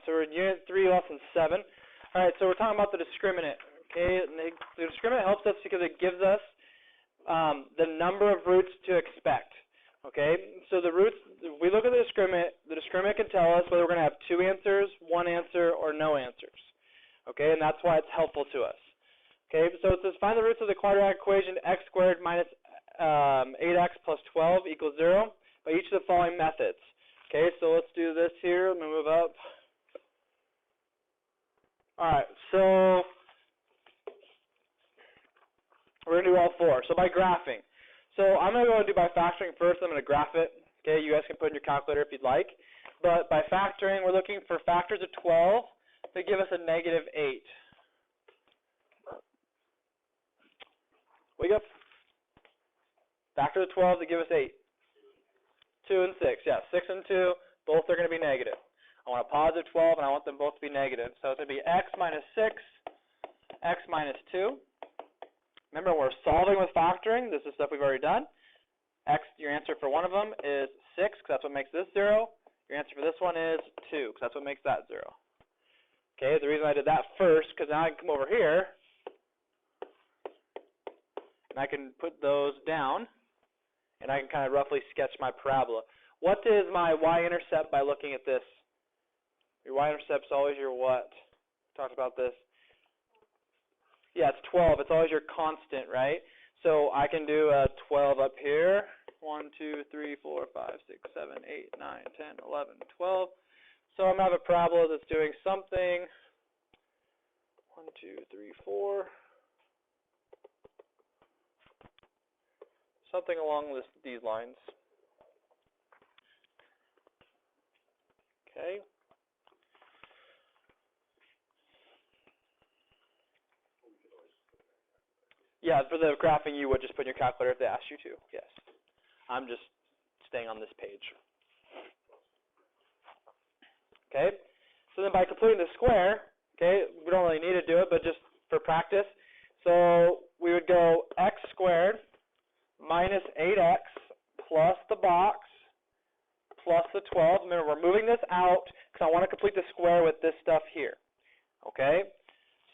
so we're in Unit 3, Lesson 7. All right, so we're talking about the discriminant. Okay, and the discriminant helps us because it gives us the number of roots to expect. Okay, so the roots, if we look at the discriminant can tell us whether we're going to have 2 answers, 1 answer, or no answers. Okay, and that's why it's helpful to us. Okay, so it says find the roots of the quadratic equation x squared minus 8x plus 12 equals 0 by each of the following methods. Okay, so let's do this here. Let me move up. All right, so we're going to do all 4. So by graphing. So I'm going to go and do by factoring first. I'm going to graph it. Okay, you guys can put in your calculator if you'd like. But by factoring, we're looking for factors of 12 to give us a negative 8. Wake up. Factors of 12 to give us 8. 2 and 6. Yeah, 6 and 2, both are going to be negative. I want a positive 12, and I want them both to be negative. So it's going to be x minus 6, x minus 2. Remember, we're solving with factoring. This is stuff we've already done. X, your answer for one of them is 6, because that's what makes this 0. Your answer for this one is 2, because that's what makes that 0. Okay, the reason I did that first, because now I can come over here, and I can put those down, and I can kind of roughly sketch my parabola. What is my y-intercept by looking at this? Your y-intercept is always your what? We talked about this. Yeah, it's 12. It's always your constant, right? So I can do a 12 up here. 1, 2, 3, 4, 5, 6, 7, 8, 9, 10, 11, 12. So I'm going to have a parabola that's doing something. 1, 2, 3, 4. Something along these lines. Okay. Yeah, for the graphing, you would just put in your calculator if they asked you to. Yes. I'm just staying on this page. Okay. So then by completing the square, okay, we don't really need to do it, but just for practice. So we would go x squared minus 8x plus the box plus the 12. Remember, we're moving this out because I want to complete the square with this stuff here. Okay?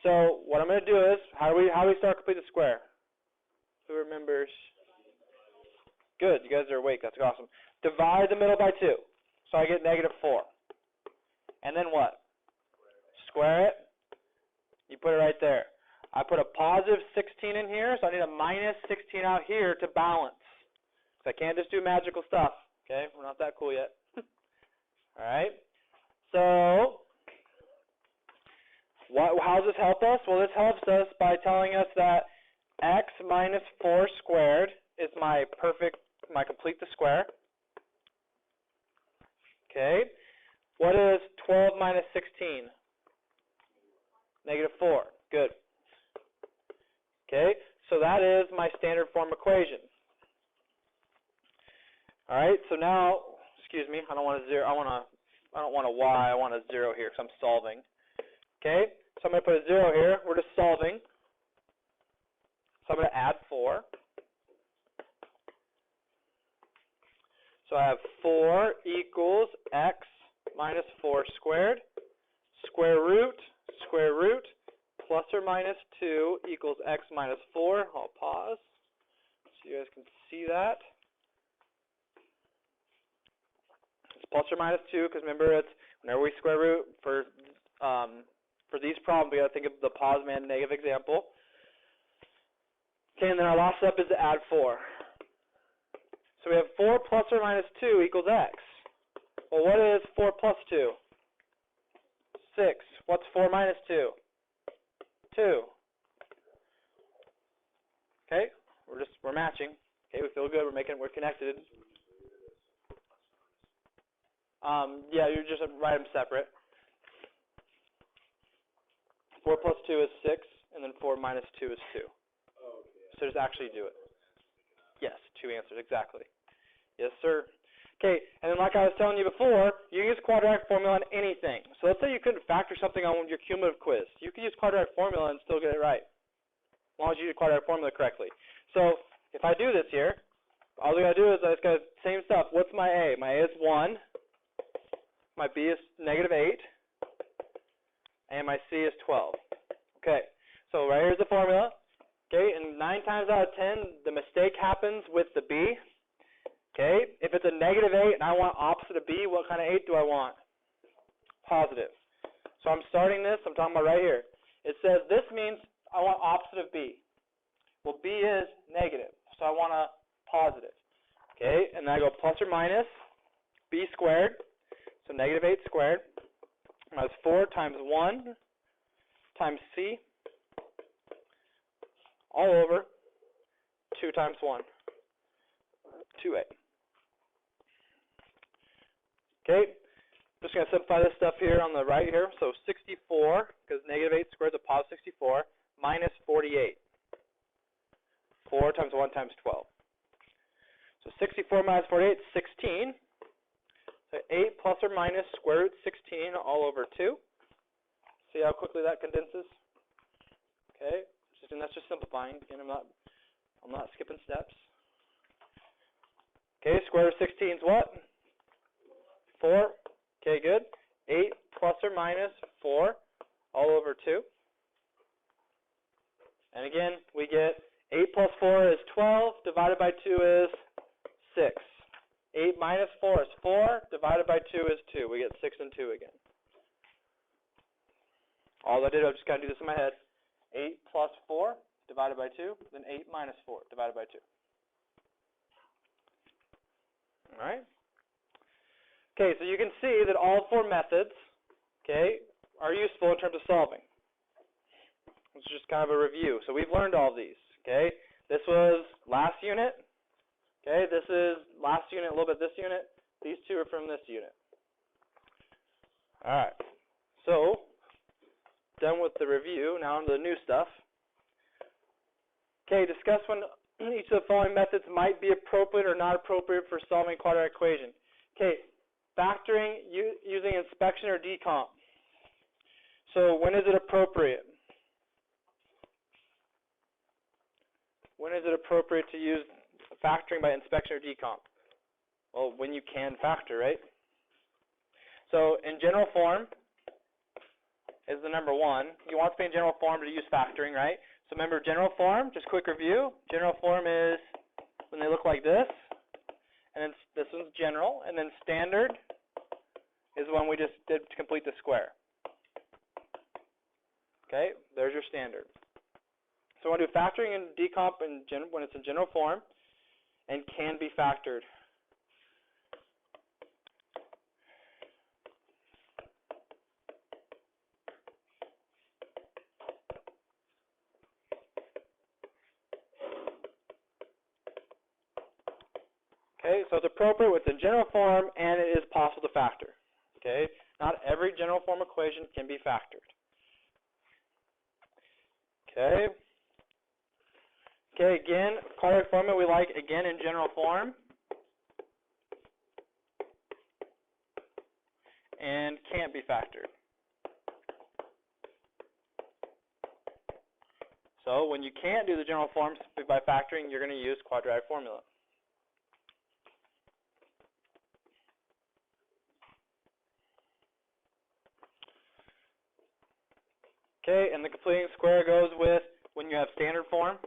So what I'm going to do is, how do we start complete the square? Who remembers? Good, you guys are awake. That's awesome. Divide the middle by 2. So I get negative 4. And then what? Square it. You put it right there. I put a positive 16 in here, so I need a minus 16 out here to balance. So I can't just do magical stuff. Okay, we're not that cool yet. All right. So how does this help us? Well, this helps us by telling us that x minus 4 squared is my complete the square. Okay. What is 12 minus 16? Negative 4. Good. Okay, so that is my standard form equation. All right, so now, excuse me, I don't want a 0. I don't want a y. I want a 0 here because I'm solving. Okay, so I'm going to put a 0 here. We're just solving. So I'm going to add 4. So I have 4 equals x minus 4 squared, square root, plus or minus 2 equals x minus 4. I'll pause so you guys can see that. It's plus or minus 2 because remember, it's whenever we square root for these problems, we got to think of the positive and negative example. Okay, and then our last step is to add 4. So we have 4 plus or minus 2 equals x. Well, what is 4 plus 2? 6. What's 4 minus 2? 2. Okay, we're matching. Okay, we feel good. We're connected. Yeah, you just write them separate. 4 plus 2 is 6, and then 4 minus 2 is 2. So just actually do it. Yes, 2 answers, exactly. Yes, sir. Okay, and then like I was telling you before, you can use quadratic formula on anything. So let's say you couldn't factor something on your cumulative quiz. You could use quadratic formula and still get it right, as long as you use quadratic formula correctly. So if I do this here, all we got to do is I just got the same stuff. What's my A? My A is 1. My B is negative 8. and my C is 12. Okay, so right here's the formula. Okay, and 9 times out of 10, the mistake happens with the B. Okay, if it's a negative 8 and I want opposite of B, what kind of 8 do I want? Positive. So I'm starting this, I'm talking about right here. It says this means I want opposite of B. Well, B is negative, so I want a positive. Okay, and then I go plus or minus B squared, so negative 8 squared, minus 4 times 1 times C, all over 2 times 1, 2A. Okay, just going to simplify this stuff here on the right here. So 64, because negative 8 squared is a positive 64, minus 48. 4 times 1 times 12. So 64 minus 48 is 16. So 8 plus or minus square root 16 all over 2. See how quickly that condenses? Okay, and that's just simplifying. Again, I'm not skipping steps. Okay, square root 16 is what? 4. Okay, good. 8 plus or minus 4 all over 2. And again, we get 8 plus 4 is 12, divided by 2 is 6. 8 minus 4 is 4, divided by 2 is 2. We get 6 and 2 again. All I did, I just got to do this in my head. 8 plus 4 divided by 2, then 8 minus 4 divided by 2. All right? Okay, so you can see that all 4 methods, okay, are useful in terms of solving. It's just kind of a review. So we've learned all these, okay? This was last unit. Okay, this is last unit, a little bit this unit. These 2 are from this unit. All right. So, done with the review. Now on to the new stuff. Okay, discuss when each of the following methods might be appropriate or not appropriate for solving a quadratic equation. Okay, factoring using inspection or decomp. So when is it appropriate? When is it appropriate to use factoring by inspection or decomp? Well, when you can factor, right? So in general form is the number 1. You want to be in general form to use factoring, right? So remember general form, just quick review. General form is when they look like this, and then this one's general, and then standard is when we just did to complete the square. Okay, there's your standard. So we're going to do factoring and decomp when it's in general form and can be factored. Okay, so it's appropriate with the general form and it is possible to factor. Okay, not every general form equation can be factored. Okay. Okay, again, quadratic formula we like again in general form and can't be factored. So when you can't do the general form by factoring, you're going to use quadratic formula. Okay, and the completing square goes with when you have standard form.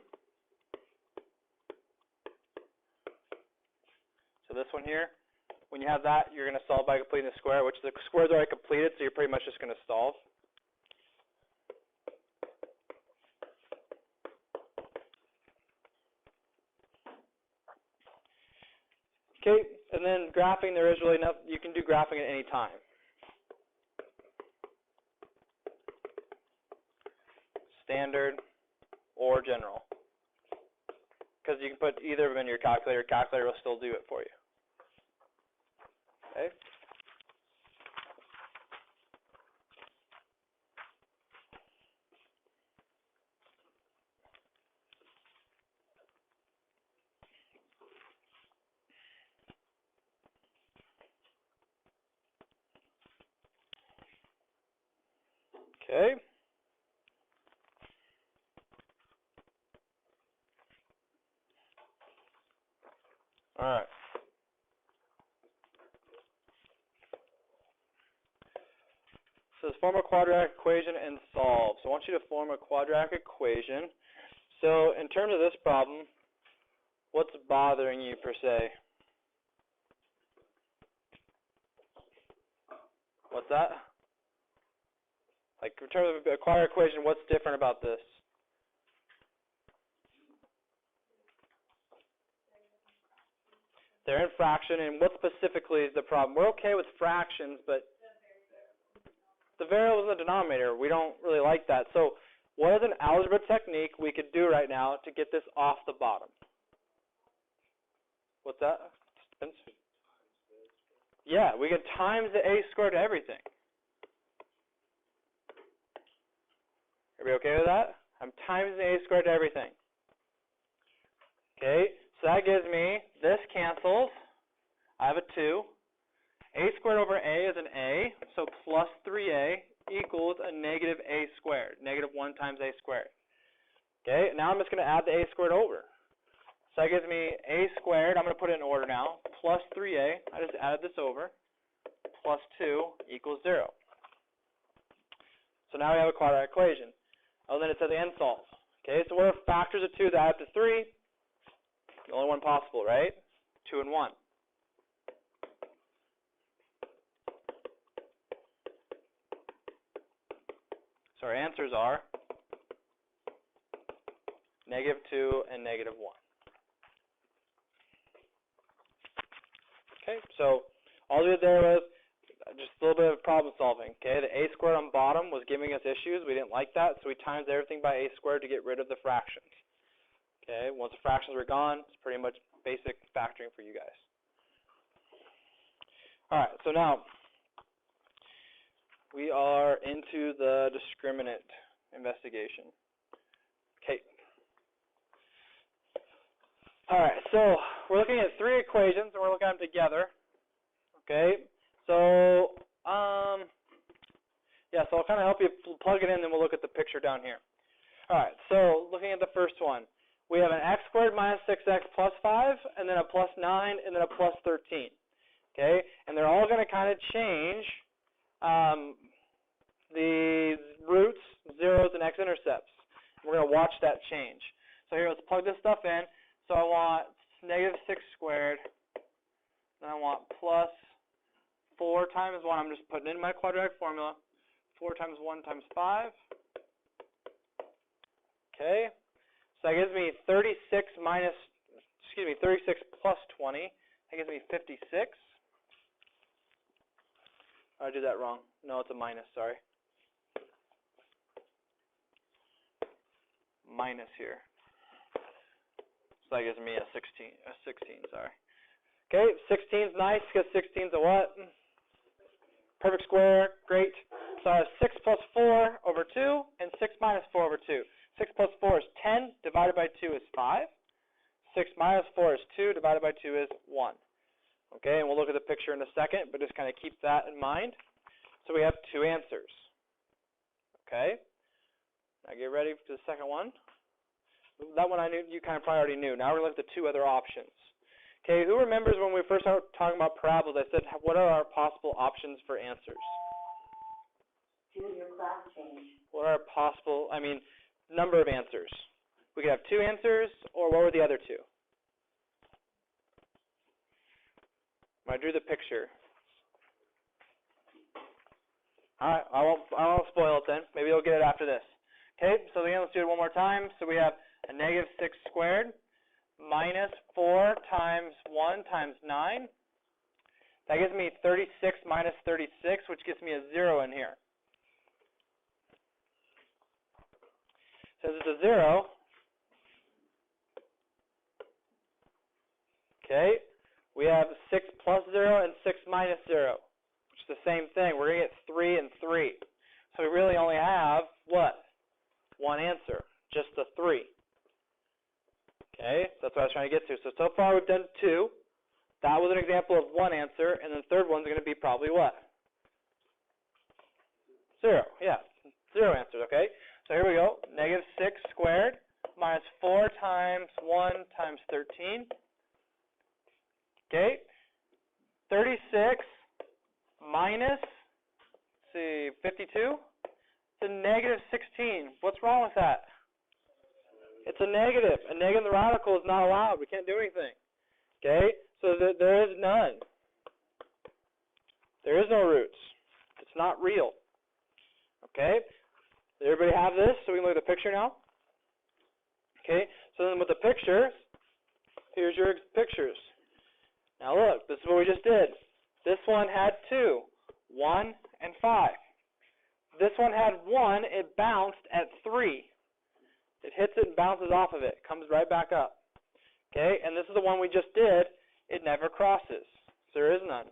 So this one here, when you have that, you're going to solve by completing the square, which the square is already completed, so you're pretty much just going to solve. Okay, and then graphing, there is really nothing, you can do graphing at any time. Standard or general. Because you can put either of them in your calculator. Calculator will still do it for you. Okay. Okay. All right. says form a quadratic equation and solve. So I want you to form a quadratic equation. So in terms of this problem, what's bothering you per se? What's that? Like in terms of a quadratic equation, what's different about this? They're in fraction, and what specifically is the problem? We're okay with fractions, but the variable is in the denominator. We don't really like that. So what is an algebra technique we could do right now to get this off the bottom? What's that? Yeah, we can times the a squared to everything. Are we okay with that? I'm timesing the a squared to everything. Okay, so that gives me, this cancels. I have a 2. A squared over a is an a, so plus 3a equals a negative a squared, negative 1 times a squared. Okay, now I'm just going to add the a squared over. So that gives me a squared, I'm going to put it in order now, plus 3a, I just added this over, plus 2 equals 0. So now we have a quadratic equation. Oh, then it says and solve. Okay, so what are factors of 2 that add up to 3? The only one possible, right? 2 and 1. So our answers are negative 2 and negative 1. Okay, so all we did there was just a little bit of problem solving. Okay, the a squared on bottom was giving us issues. We didn't like that, so we times everything by a squared to get rid of the fractions. Okay, once the fractions were gone, it's pretty much basic factoring for you guys. All right, so now we are into the discriminant investigation. Okay. All right, so we're looking at 3 equations, and we're looking at them together. Okay, so yeah, so I'll kind of help you plug it in, then we'll look at the picture down here. All right, so looking at the first one, we have an x squared minus 6x plus 5, and then a plus 9, and then a plus 13. Okay, and they're all going to kind of change the roots, zeros, and x-intercepts. We're going to watch that change. So here, let's plug this stuff in. So I want negative 6 squared, then I want plus 4 times 1. I'm just putting in my quadratic formula. 4 times 1 times 5. Okay. So that gives me 36 plus 20. That gives me 56. I did that wrong. No, it's a minus, sorry. Minus here. So that gives me a 16, sorry. Okay, 16 is nice because 16 is a what? Perfect square, great. So I have 6 plus 4 over 2 and 6 minus 4 over 2. 6 plus 4 is 10, divided by 2 is 5. 6 minus 4 is 2, divided by 2 is 1. Okay, and we'll look at the picture in a second, but just kind of keep that in mind. So we have 2 answers. Okay, now get ready for the second one. That one I knew, you kind of probably already knew. Now we're going to look at the 2 other options. Okay, who remembers when we first started talking about parabolas, I said, what are our possible options for answers? Choose your class change. What are our possible, number of answers? We could have 2 answers, or what were the other 2? I drew the picture. All right, I won't spoil it then. Maybe you'll get it after this. Okay, so again, let's do it one more time. So we have a negative 6 squared minus 4 times 1 times 9. That gives me 36 minus 36, which gives me a 0 in here. Since it's a 0, okay, we have 6 plus 0 and 6 minus 0, which is the same thing. We're going to get 3 and 3. So we really only have, what? One answer, just the 3. Okay, so that's what I was trying to get to. So far we've done 2. That was an example of one answer, and the third one's going to be probably what? 0, yeah, 0 answers, okay? So here we go, negative 6 squared minus 4 times 1 times 13. Okay, 36 minus, let's see, 52? It's a negative 16. What's wrong with that? It's a negative. A negative in the radical is not allowed. We can't do anything. Okay? So there is none. There is no roots. It's not real. Okay? Does everybody have this? So we can look at the picture now? Okay? So then with the pictures, here's your pictures. Now look, this is what we just did. This one had 2, 1, and 5. This one had 1, it bounced at 3. It hits it and bounces off of it. Comes right back up. Okay? And this is the one we just did. It never crosses. So there is none.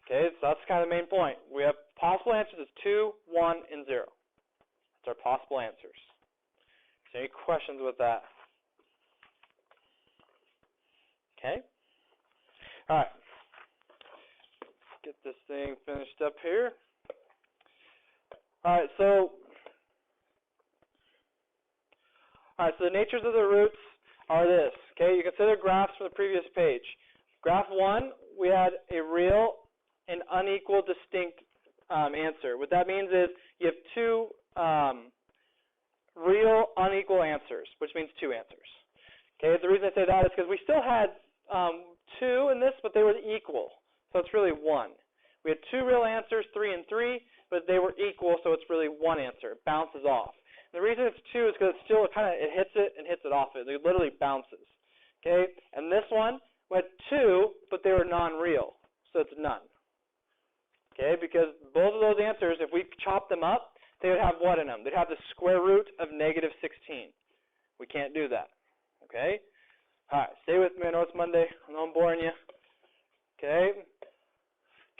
Okay? So that's kind of the main point. We have possible answers is 2, 1, and 0. That's our possible answers. So any questions with that? Okay? All right. Get this thing finished up here. All right, so the natures of the roots are this. Okay, you consider graphs from the previous page. Graph 1, we had a real and unequal distinct answer. What that means is you have 2 real unequal answers, which means 2 answers. Okay, the reason I say that is because we still had 2 in this, but they were equal, so it's really 1. We had 2 real answers, 3 and 3, but they were equal, so it's really 1 answer. It bounces off. And the reason it's 2 is because it's still it hits it and hits it off it. It literally bounces. Okay, and this one we had 2, but they were non-real, so it's none. Okay, because both of those answers, if we chop them up, they would have what in them? They'd have the square root of negative 16. We can't do that. Okay? All right, stay with me. I know it's Monday. I know I'm boring you. Okay?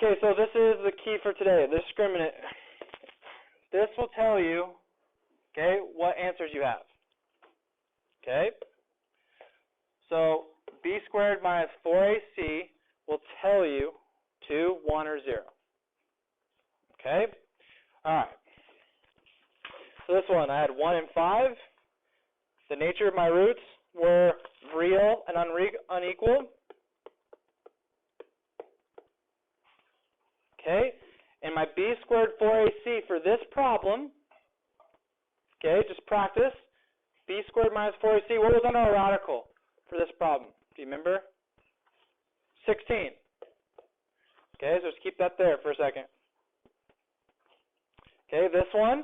Okay, so this is the key for today, the discriminant. This will tell you, okay, what answers you have. Okay? So b squared minus 4ac will tell you 2, 1, or 0. Okay? All right. So this one, I had 1 and 5. The nature of my roots were real and unequal. Okay? And my b squared 4ac for this problem, okay, just practice. B squared minus 4ac, what was on our radical for this problem? Do you remember? 16. Okay, so just keep that there for a second. Okay, this one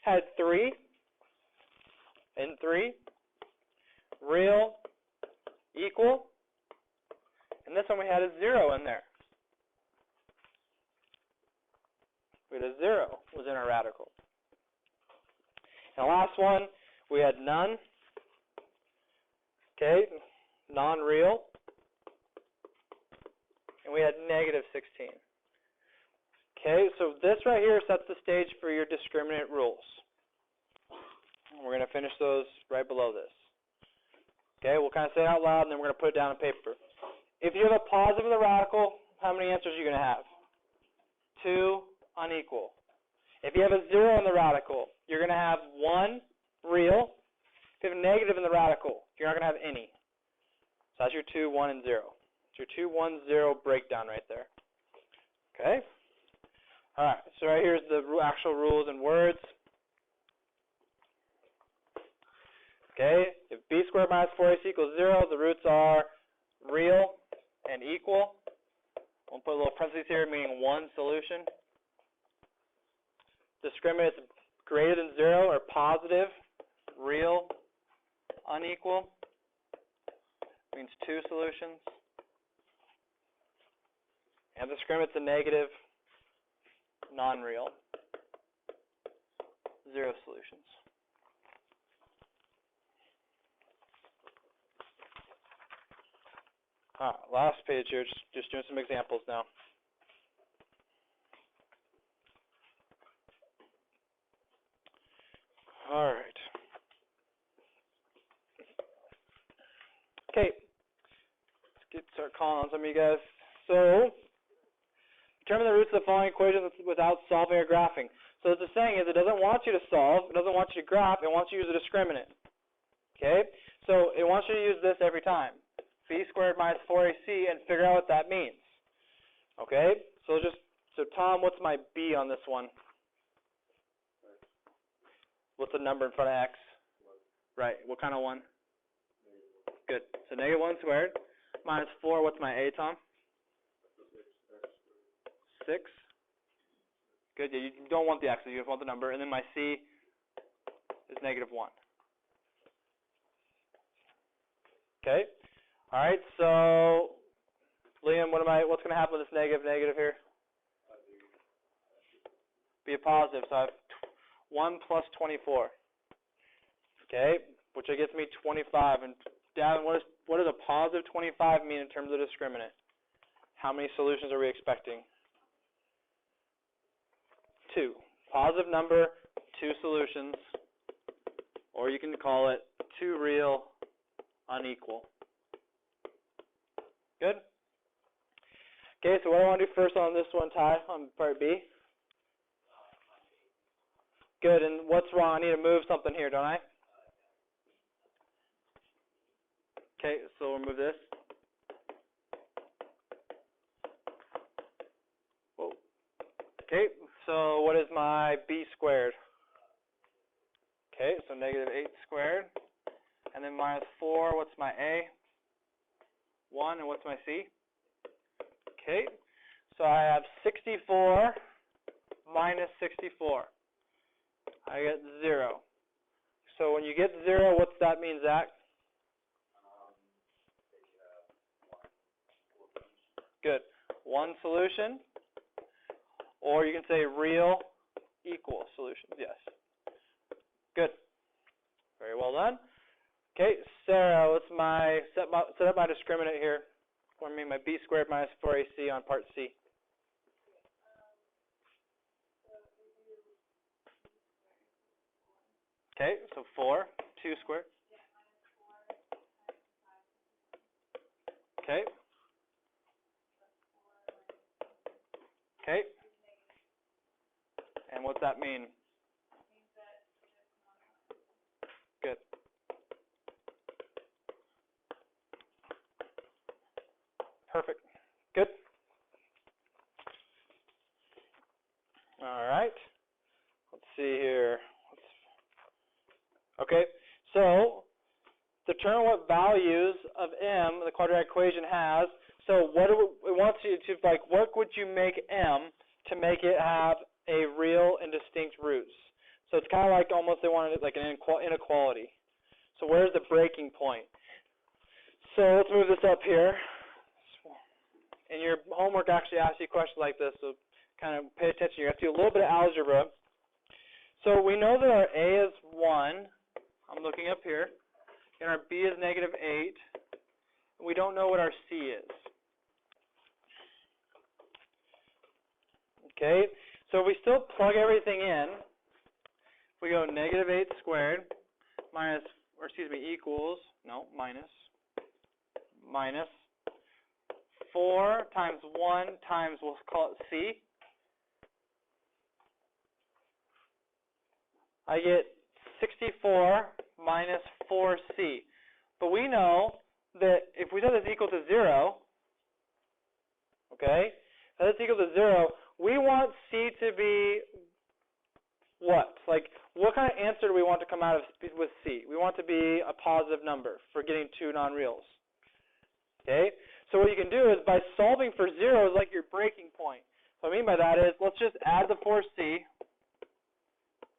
had 3 and 3, real, equal, and this one we had a 0 in there. We had a 0 was in our radical. And the last one, we had none, okay, non-real, and we had negative 16. Okay, so this right here sets the stage for your discriminant rules. And we're going to finish those right below this. Okay, we'll kind of say it out loud, and then we're going to put it down on paper. If you have a positive in the radical, how many answers are you going to have? 2 unequal. If you have a 0 in the radical, you're going to have 1 real. If you have a negative in the radical, you're not going to have any. So that's your 2, 1, and 0. It's your 2, 1, 0 breakdown right there. Okay? All right, so right here's the actual rules and words. Okay, if b squared minus 4ac equals 0, the roots are real and equal. We'll put a little parentheses here, meaning 1 solution. Discriminant is greater than 0 or positive, real, unequal, means 2 solutions. And discriminant's a negative, non-real, 0 solutions. Last page here, just doing some examples now. All right. Okay. Let's start calling on some of you guys. So, determine the roots of the following equations without solving or graphing. So what it's saying is it doesn't want you to solve, it doesn't want you to graph, it wants you to use a discriminant. Okay? So it wants you to use this every time. B squared minus 4ac and figure out what that means. Okay? So Tom, what's my B on this one? What's the number in front of X? Right, what kind of 1? Good. So negative 1 squared minus 4, what's my A, Tom? 6. Good, yeah, you don't want the X, you just want the number. And then my C is negative 1. Okay. All right, so Liam, what's going to happen with this negative here? Be a positive, so I have 1 plus 24. Okay, which gets me 25. And Davin, what does a positive 25 mean in terms of discriminant? How many solutions are we expecting? 2. Positive number, 2 solutions, or you can call it 2 real, unequal. Good? Okay, so what do I want to do first on this one, Ty, on part B? Good, and what's wrong? I need to move something here, don't I? Okay, so we'll move this. Whoa. Okay, so what is my B squared? Okay, so negative 8 squared. And then minus 4, what's my A? 1, and what's my C? Okay, so I have 64 minus 64. I get 0. So when you get 0, what's that mean, Zach? Good. 1 solution. Or you can say real equal solutions. Yes. Good. Very well done. Okay, Sarah, let's set up my discriminant here. For me, my B squared minus 4AC on part C. Okay, so 4, 2 squared. Okay. Okay. And what's that mean? Good. Perfect. Good. All right. Let's see here. Okay, so determine what values of M the quadratic equation has. So what it wants you to, what would you make M to make it have a real and distinct roots? So it's kind of like almost they wanted it like an inequality. So where's the breaking point? So let's move this up here. And your homework actually asks you questions like this, so kind of pay attention. You have to do a little bit of algebra. So we know that our A is 1. I'm looking up here. And our B is negative 8. We don't know what our C is. Okay, so we still plug everything in. We go negative 8 squared minus, or excuse me, equals, no, minus 4 times 1 times, we'll call it C. I get 64 minus 4C. But we know that if we set this equal to 0, okay, if this equal to 0, we want C to be what? Like, what kind of answer do we want to come out of with C? We want to be a positive number for getting 2 non-reals. Okay? So what you can do is by solving for 0 is like your breaking point. What I mean by that is, let's just add the 4C.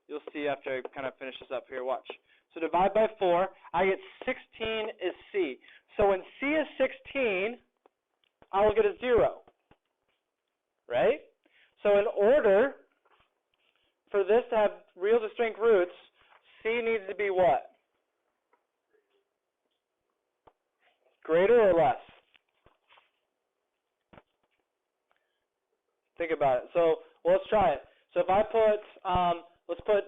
You'll see after I kind of finish this up here. Watch. So divide by 4. I get 16 is C. So when C is 16, I will get a 0. Right? So in order for this to have real distinct roots, C needs to be what? Greater or less? Think about it. So let's try it. So if I put, let's put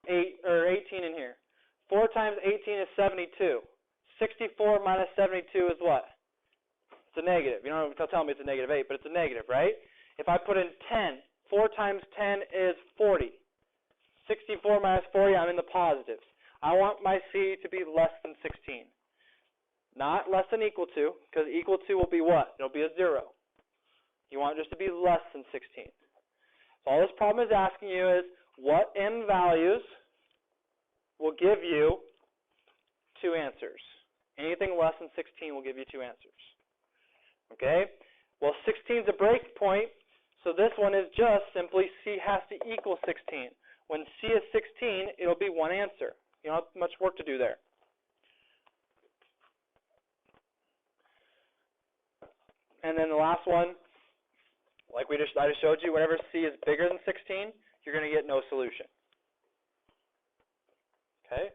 18 in here. 4 times 18 is 72. 64 minus 72 is what? It's a negative. You don't have to tell me it's a negative 8, but it's a negative, right? If I put in 10, 4 times 10 is 40. 64 minus 40, I'm in the positives. I want my C to be less than 16. Not less than equal to, because equal to will be what? It'll be a 0. You want it just to be less than 16. So all this problem is asking you is what m values will give you two answers. Anything less than 16 will give you two answers. Okay? Well, 16 is a break point, so this one is just simply C has to equal 16. When C is 16, it'll be one answer. You don't have much work to do there. And then the last one, like I just showed you, whenever C is bigger than 16, you're going to get no solution. Okay?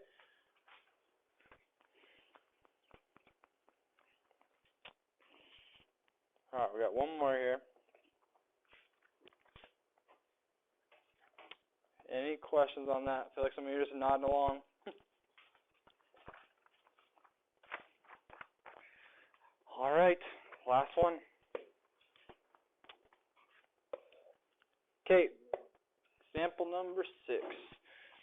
All right, we got one more here. Any questions on that? I feel like some of you are just nodding along. All right, last one. Okay, example number 6.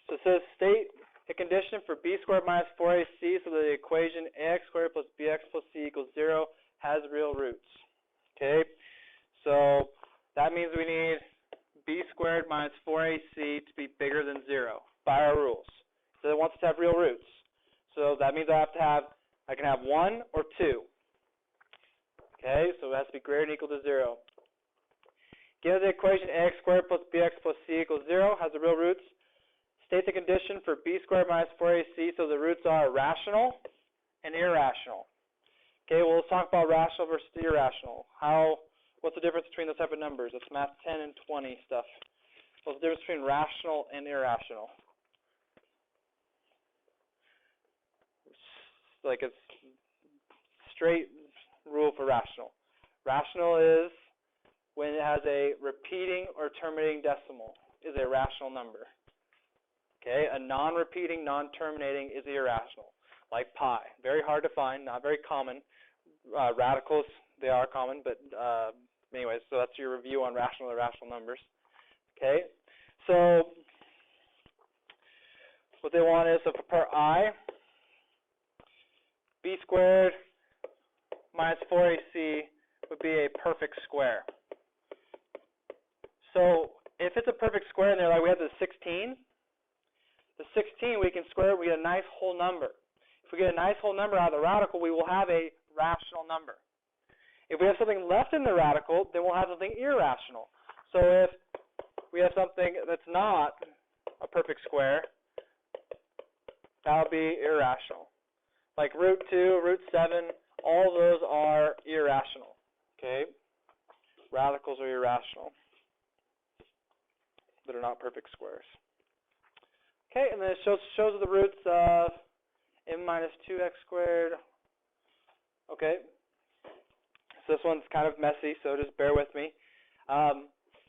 So it says state a condition for b squared minus 4ac so that the equation ax squared plus bx plus c equals 0 has real roots. Okay, so that means we need b squared minus 4ac to be bigger than 0 by our rules. So it wants to have real roots. So that means I can have 1 or 2. Okay, so it has to be greater than or equal to 0. Given the equation ax squared plus bx plus c equals 0 has the real roots, state the condition for b squared minus 4ac so the roots are rational and irrational. Okay, well, let's talk about rational versus irrational. What's the difference between those type of numbers? It's math 10 and 20 stuff. What's the difference between rational and irrational? It's straight rule for rational. Rational is when it has a repeating or terminating decimal is a rational number. Okay, a non-repeating, non-terminating is irrational, like pi. Very hard to find, not very common. Radicals, they are common, but anyways, so that's your review on rational and irrational numbers. Okay, so what they want is, so for part I, b squared minus 4ac would be a perfect square. So if it's a perfect square, and they're like, we have the 16 we can square it, we get a nice whole number. If we get a nice whole number out of the radical, we will have a rational number. If we have something left in the radical, then we'll have something irrational. So if we have something that's not a perfect square, that'll be irrational. Like root 2, root 7, all those are irrational. Okay? Radicals are irrational. That are not perfect squares. Okay, and then it shows the roots of m minus 2x squared. Okay, so this one's kind of messy, so just bear with me.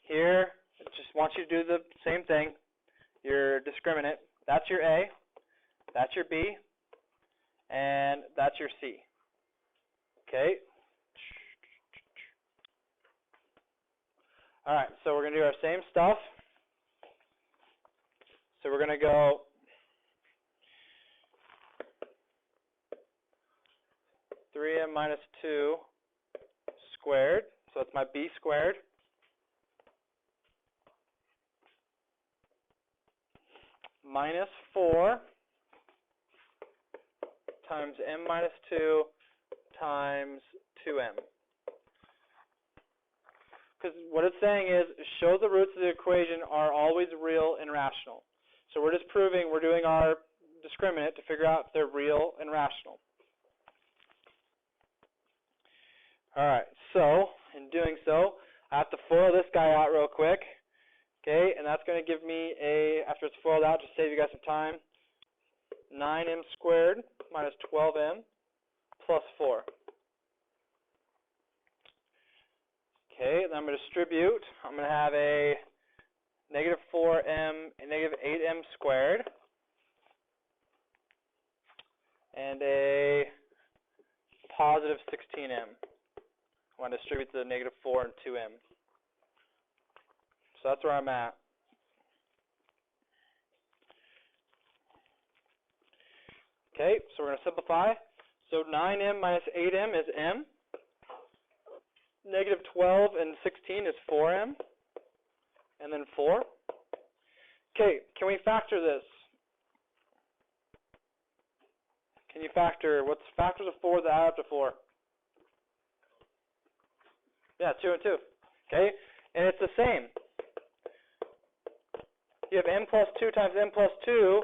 Here, I just want you to do the same thing. Your discriminant, that's your A, that's your B, and that's your C. Okay. All right, so we're going to do our same stuff. So we're going to go (3m minus 2) squared. So that's my b squared. Minus 4 times m minus 2 times 2m. Because what it's saying is, show the roots of the equation are always real and rational. So we're just proving, we're doing our discriminant to figure out if they're real and rational. All right, so in doing so, I have to FOIL this guy out real quick. Okay, and that's going to give me after it's FOILed out, just save you guys some time, 9m squared minus 12m plus 4. Okay, then I'm going to distribute. I'm going to have a negative 4m and negative 8m squared and a positive 16m. I want to distribute to the negative 4 and 2m. So that's where I'm at. Okay, so we're going to simplify. So 9m minus 8m is m. negative 12 and 16 is 4m, and then 4. Okay, can we factor this? Can you factor, what's factors of 4 that add up to 4? Yeah, 2 and 2. Okay, and it's the same. You have m plus 2 times m plus 2,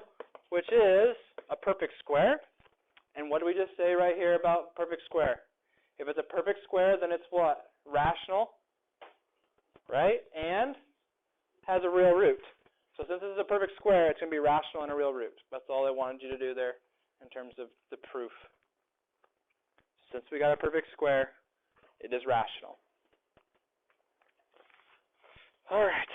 which is a perfect square. And what do we just say right here about perfect square? If it's a perfect square, then it's what? Rational, right? And has a real root. So since this is a perfect square, it's going to be rational and a real root. That's all I wanted you to do there in terms of the proof. Since we got a perfect square, it is rational. All right.